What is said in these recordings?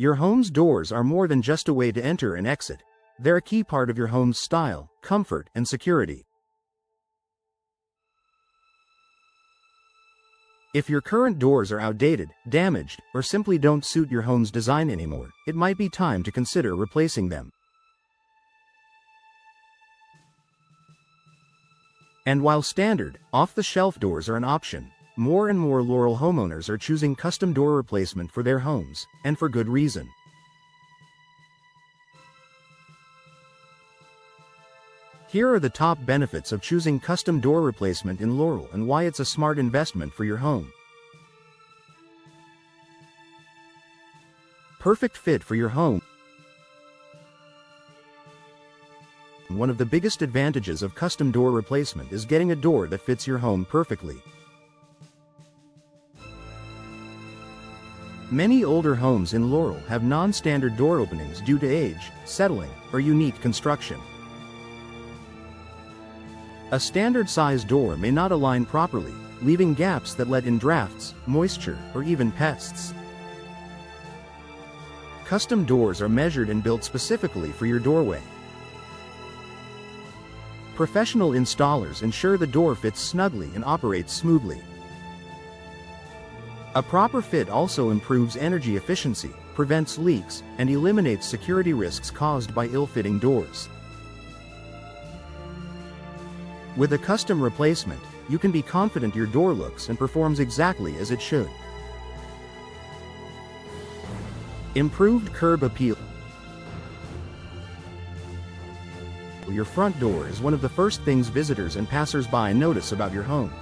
Your home's doors are more than just a way to enter and exit. They're a key part of your home's style, comfort, and security. If your current doors are outdated, damaged, or simply don't suit your home's design anymore, it might be time to consider replacing them. And while standard, off-the-shelf doors are an option, more and more Laurel homeowners are choosing custom door replacement for their homes, and for good reason. Here are the top benefits of choosing custom door replacement in Laurel and why it's a smart investment for your home. Perfect fit for your home. One of the biggest advantages of custom door replacement is getting a door that fits your home perfectly. Many older homes in Laurel have non-standard door openings due to age, settling, or unique construction. A standard-sized door may not align properly, leaving gaps that let in drafts, moisture, or even pests. Custom doors are measured and built specifically for your doorway. Professional installers ensure the door fits snugly and operates smoothly. A proper fit also improves energy efficiency, prevents leaks, and eliminates security risks caused by ill-fitting doors. With a custom replacement, you can be confident your door looks and performs exactly as it should. Improved curb appeal. Your front door is one of the first things visitors and passers-by notice about your home.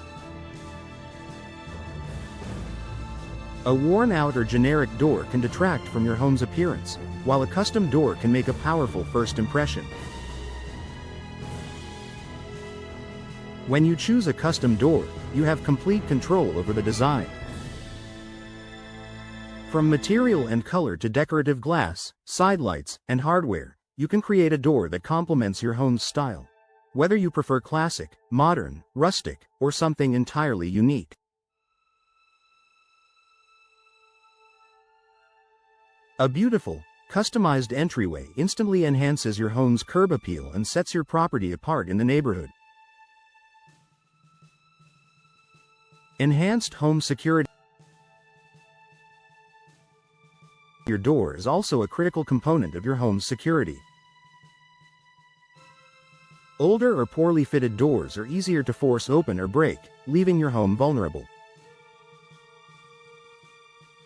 A worn-out or generic door can detract from your home's appearance, while a custom door can make a powerful first impression. When you choose a custom door, you have complete control over the design. From material and color to decorative glass, side lights, and hardware, you can create a door that complements your home's style. Whether you prefer classic, modern, rustic, or something entirely unique. A beautiful, customized entryway instantly enhances your home's curb appeal and sets your property apart in the neighborhood. Enhanced home security. Your door is also a critical component of your home's security. Older or poorly fitted doors are easier to force open or break, leaving your home vulnerable.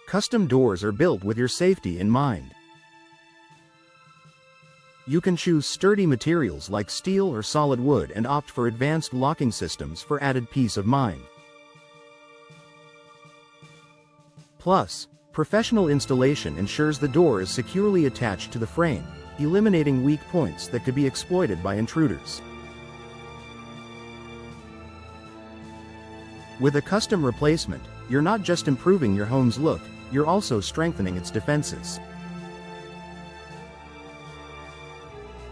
Custom doors are built with your safety in mind. You can choose sturdy materials like steel or solid wood and opt for advanced locking systems for added peace of mind. Plus, professional installation ensures the door is securely attached to the frame, eliminating weak points that could be exploited by intruders. With a custom replacement, you're not just improving your home's look, you're also strengthening its defenses.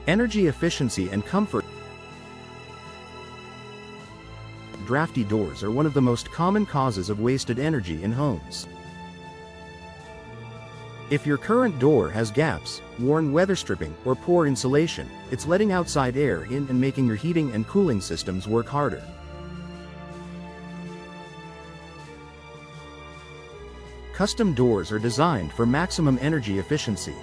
Energy efficiency and comfort. Drafty doors are one of the most common causes of wasted energy in homes. If your current door has gaps, worn weather stripping, or poor insulation, it's letting outside air in and making your heating and cooling systems work harder. Custom doors are designed for maximum energy efficiency.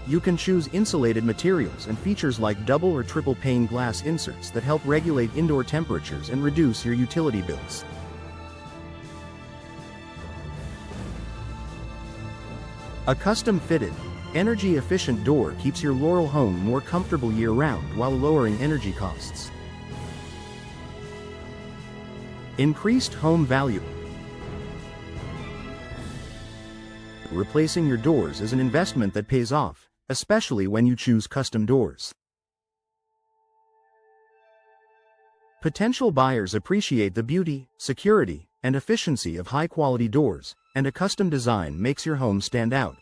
You can choose insulated materials and features like double or triple pane glass inserts that help regulate indoor temperatures and reduce your utility bills. A custom-fitted, energy-efficient door keeps your Laurel home more comfortable year-round while lowering energy costs. Increased home value. Replacing your doors is an investment that pays off, especially when you choose custom doors. Potential buyers appreciate the beauty, security, and efficiency of high-quality doors, and a custom design makes your home stand out.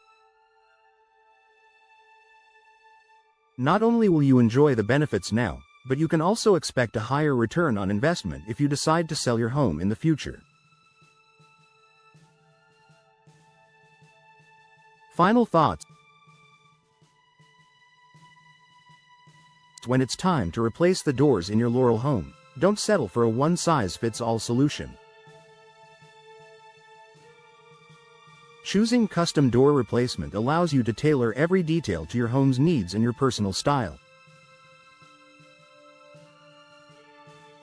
Not only will you enjoy the benefits now, but you can also expect a higher return on investment if you decide to sell your home in the future. Final thoughts. When it's time to replace the doors in your Laurel home, don't settle for a one-size-fits-all solution. Choosing custom door replacement allows you to tailor every detail to your home's needs and your personal style.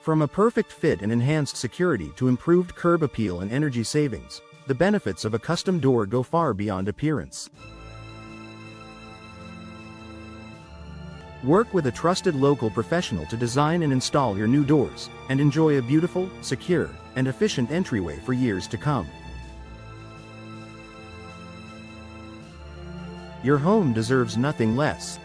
From a perfect fit and enhanced security to improved curb appeal and energy savings, the benefits of a custom door go far beyond appearance. Work with a trusted local professional to design and install your new doors, and enjoy a beautiful, secure, and efficient entryway for years to come. Your home deserves nothing less.